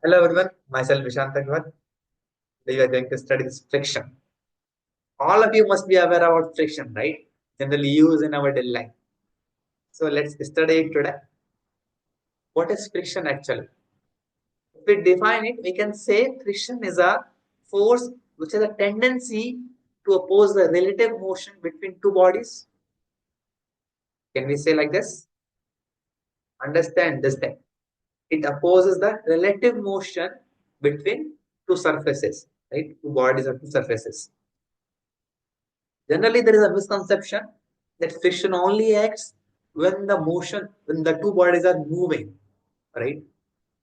Hello everyone, myself Vishant Agrawal. Today we are going to study this friction. All of you must be aware about friction, right? Generally used in our daily life. So let's study it today. What is friction actually? If we define it, we can say friction is a force which has a tendency to oppose the relative motion between two bodies. Can we say like this? Understand this thing. It opposes the relative motion between two surfaces, right? Two bodies or two surfaces. Generally, there is a misconception that friction only acts when the two bodies are moving, right?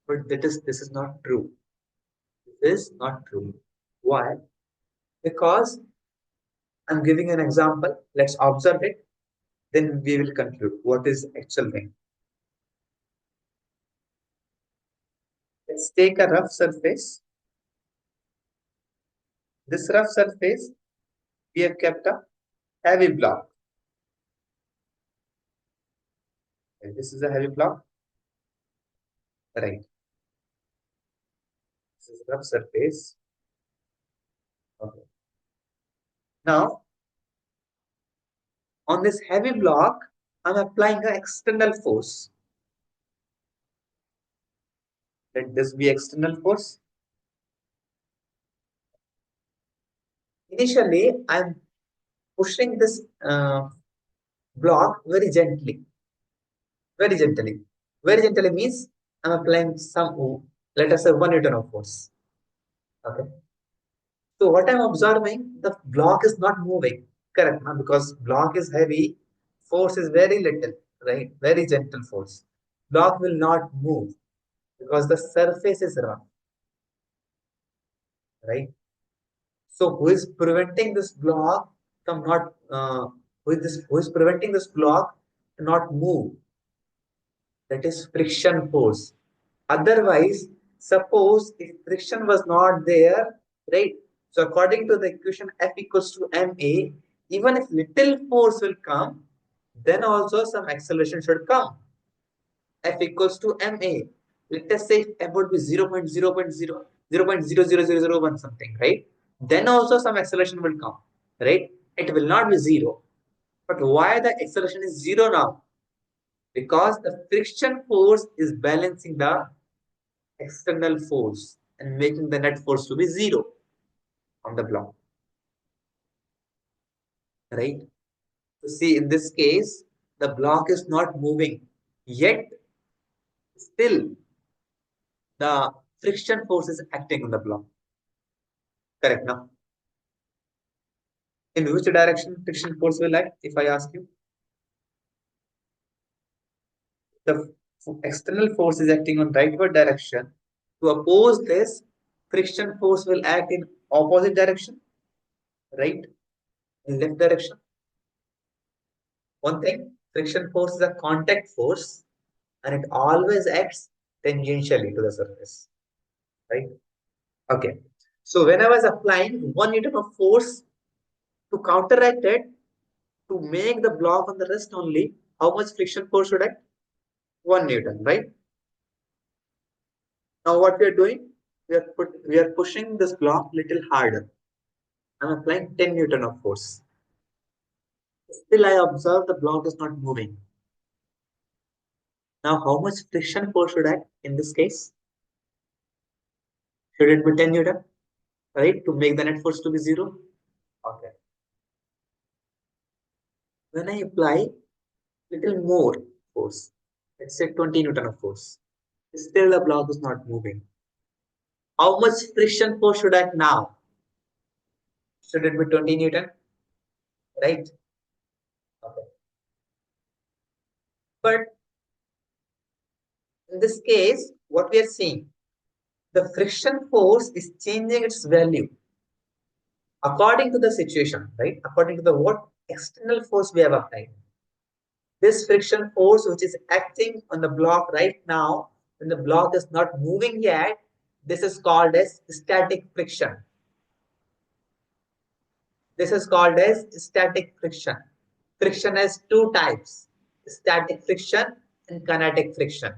But this is not true. This is not true. Why? Because I'm giving an example. Let's observe it. Then we will conclude what is actual thing. Let's take a rough surface. This rough surface, we have kept a heavy block. Okay, this is a heavy block, right? This is rough surface. Okay. Now, on this heavy block, I'm applying an external force. Let this be external force. Initially, I'm pushing this block very gently. Very gently. Very gently means I'm applying some, let us say, 1 Newton of force. Okay. So what I'm observing, the block is not moving. Correct, na? Because block is heavy, force is very little, right? Very gentle force. Block will not move because the surface is rough, right? So who is preventing this block from not who is preventing this block to not move? That is friction force. Otherwise, suppose if friction was not there, right? So according to the equation F equals to ma, even if little force will come, then also some acceleration should come. F equals to ma. Let us say F would be 0.0.0 something, right? Then also some acceleration will come, right? It will not be zero. But why the acceleration is zero now? Because the friction force is balancing the external force and making the net force to be zero on the block, right? So see, in this case, the block is not moving, yet still the friction force is acting on the block. Correct now? In which direction friction force will act? If I ask you, the external force is acting on rightward direction. To oppose this, friction force will act in opposite direction, right? In left direction. One thing, friction force is a contact force and it always acts tangentially to the surface, right? Okay. So when I was applying 1 Newton of force to counteract it, to make the block on the rest only, how much friction force should act? 1 Newton, right? Now what we are doing, we are pushing this block little harder. I'm applying 10 Newton of force. Still I observe the block is not moving. Now how much friction force should act in this case? Should it be 10 Newton, right? To make the net force to be zero? Okay. When I apply little more force, let's say 20 Newton of force, still the block is not moving. How much friction force should act now? Should it be 20 Newton? Right? Okay. But in this case, what we are seeing, the friction force is changing its value according to the situation, right? According to the what external force we have applied. This friction force, which is acting on the block right now, when the block is not moving yet, this is called as static friction. This is called as static friction. Friction has two types, static friction and kinetic friction.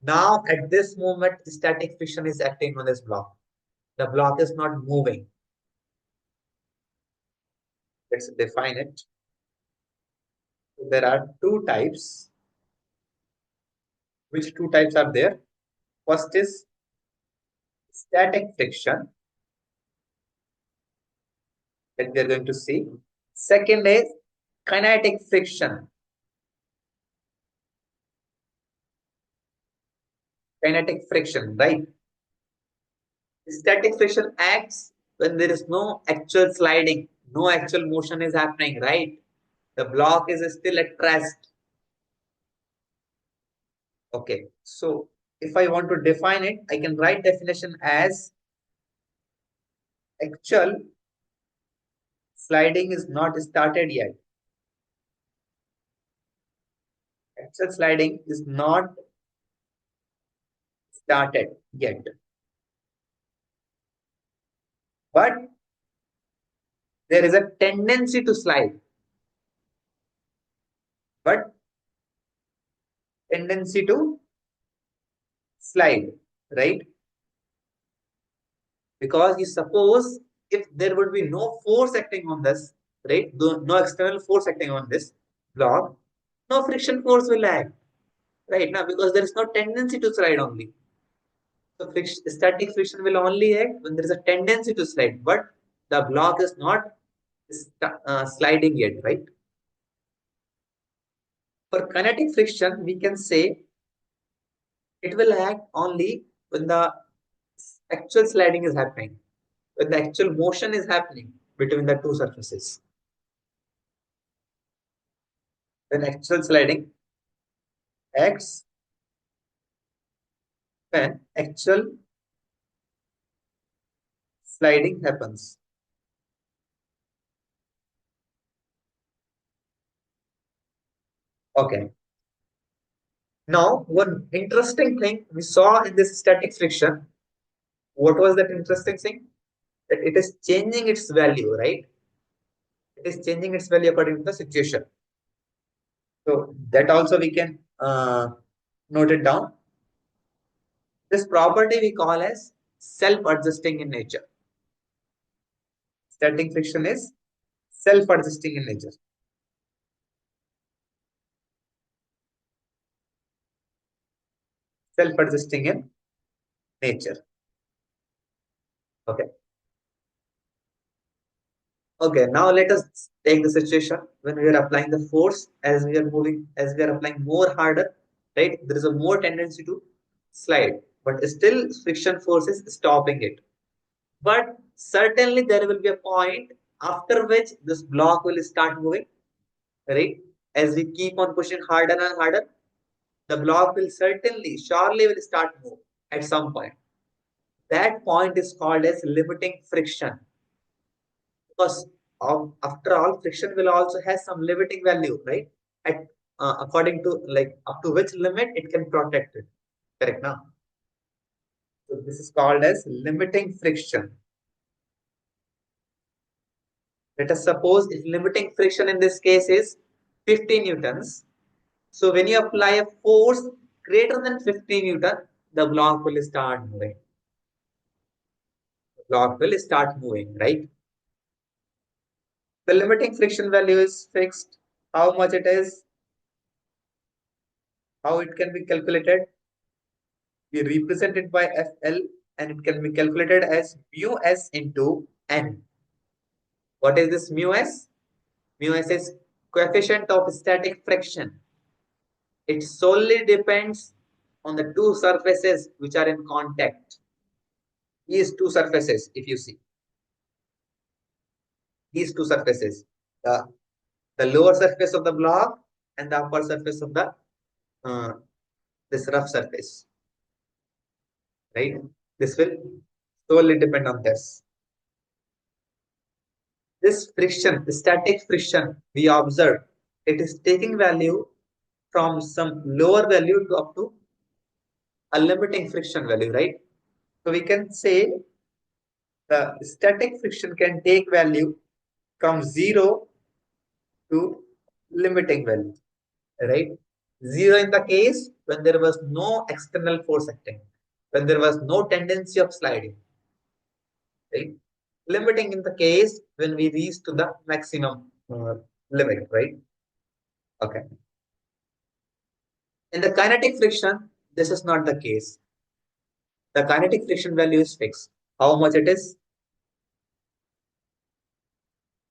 Now, at this moment, static friction is acting on this block. The block is not moving. Let's define it. There are two types. Which two types are there? First is static friction that we are going to see. Second is kinetic friction. Kinetic friction, right? Static friction acts when there is no actual sliding, no actual motion is happening, right? The block is still at rest. Okay, so if I want to define it, I can write definition as actual sliding is not started yet. Actual sliding is not started yet. But there is a tendency to slide. But tendency to slide, right? Because you suppose if there would be no force acting on this, right? No external force acting on this block, no friction force will act, right? Now, because there is no tendency to slide only. So static friction will only act when there is a tendency to slide, but the block is not sliding yet, right? For kinetic friction, we can say it will act only when the actual sliding is happening, when the actual motion is happening between the two surfaces. When actual sliding acts, when actual sliding happens. Okay. Now, one interesting thing we saw in this static friction, what was that interesting thing? That it is changing its value, right? It is changing its value according to the situation. So that also we can note it down. This property we call as self-adjusting in nature. Static friction is self-adjusting in nature. Self-adjusting in nature. Okay. Okay, now let us take the situation when we are applying the force as we are moving, as we are applying more harder, right? There is a more tendency to slide, but still friction force is stopping it. But certainly there will be a point after which this block will start moving, right? As we keep on pushing harder and harder, the block will certainly, surely will start move at some point. That point is called as limiting friction because after all, friction will also has some limiting value, right? At according to like up to which limit it can protect it. Correct now. So this is called as limiting friction. Let us suppose if limiting friction in this case is 50 newtons. So when you apply a force greater than 50 newton, the block will start moving. The block will start moving, right? The limiting friction value is fixed. How much it is, how it can be calculated. We represent it by FL and it can be calculated as mu s into N. What is this mu s? Mu s is coefficient of static friction. It solely depends on the two surfaces which are in contact. These two surfaces, if you see, these two surfaces, the, the lower surface of the block and the upper surface of the uh, this rough surface, right? This will solely depend on this. This friction, static friction, we observe, it is taking value from some lower value to up to a limiting friction value, right? So we can say the static friction can take value from 0 to limiting value, right? 0 in the case when there was no external force acting, when there was no tendency of sliding, right? Limiting in the case when we reach to the maximum limit, right? Okay. In the kinetic friction, this is not the case. The kinetic friction value is fixed. How much it is?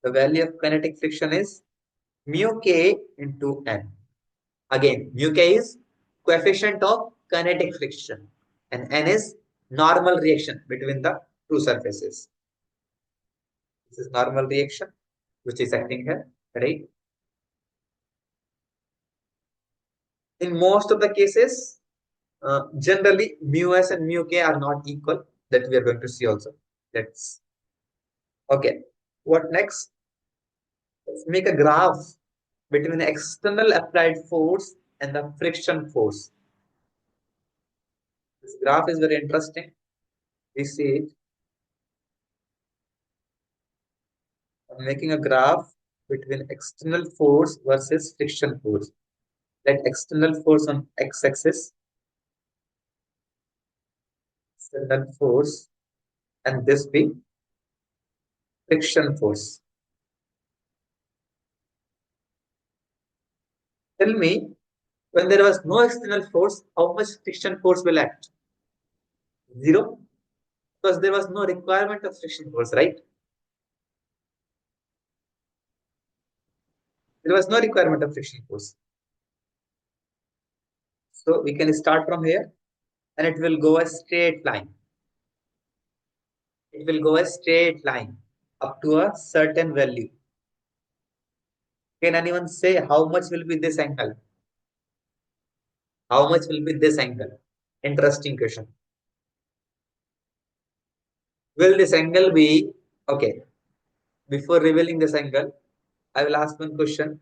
The value of kinetic friction is mu k into n. Again, mu k is coefficient of kinetic friction and n is normal reaction between the two surfaces. This is normal reaction which is acting here, right? In most of the cases, generally mu s and mu k are not equal. That we are going to see also. That's okay. What next? Let's make a graph between the external applied force and the friction force. This graph is very interesting. We see it. I'm making a graph between external force versus friction force. Let external force on x-axis, external force, and this be friction force. Tell me, when there was no external force, how much friction force will act? Zero, because there was no requirement of friction force, right? There was no requirement of friction force. So we can start from here and it will go a straight line. It will go a straight line up to a certain value. Can anyone say how much will be this angle? How much will be this angle? Interesting question. Will this angle be okay? Before revealing this angle, I will ask one question.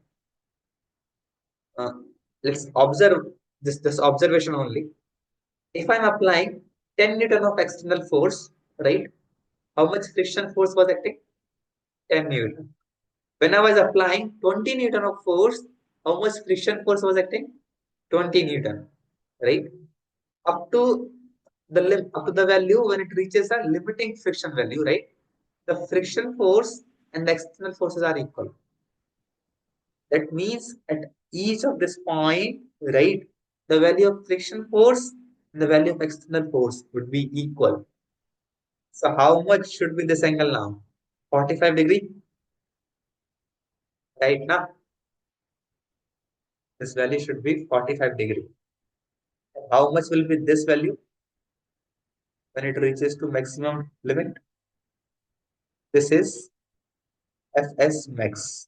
Uh, let's observe this observation only. If I'm applying 10 Newton of external force, right? How much friction force was acting? 10 Newton. When I was applying 20 Newton of force, how much friction force was acting? 20 Newton, right? Up to up to the value when it reaches a limiting friction value, right? The friction force and the external forces are equal. That means at each of this point, right, the value of friction force and the value of external force would be equal. So how much should be this angle now? 45 degree, right now? This value should be 45 degree. How much will be this value when it reaches to maximum limit? This is Fs max.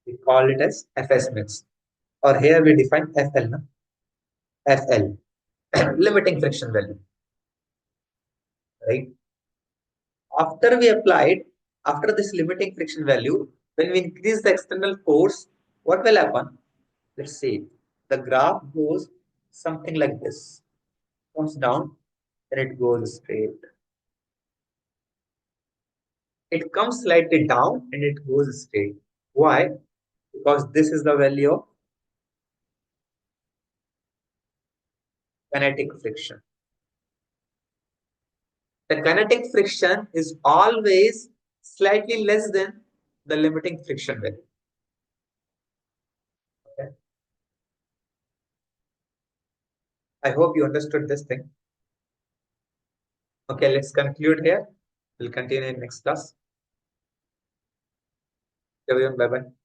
We call it as Fs max. Or here we define FL, no? FL, limiting friction value, right? After we applied, after this limiting friction value, when we increase the external force, what will happen? Let's see. The graph goes something like this. Comes down and it goes straight. It comes slightly down and it goes straight. Why? Because this is the value of kinetic friction. The kinetic friction is always slightly less than the limiting friction value. Okay. I hope you understood this thing. Okay, let's conclude here. We'll continue in next class. Everyone, bye bye.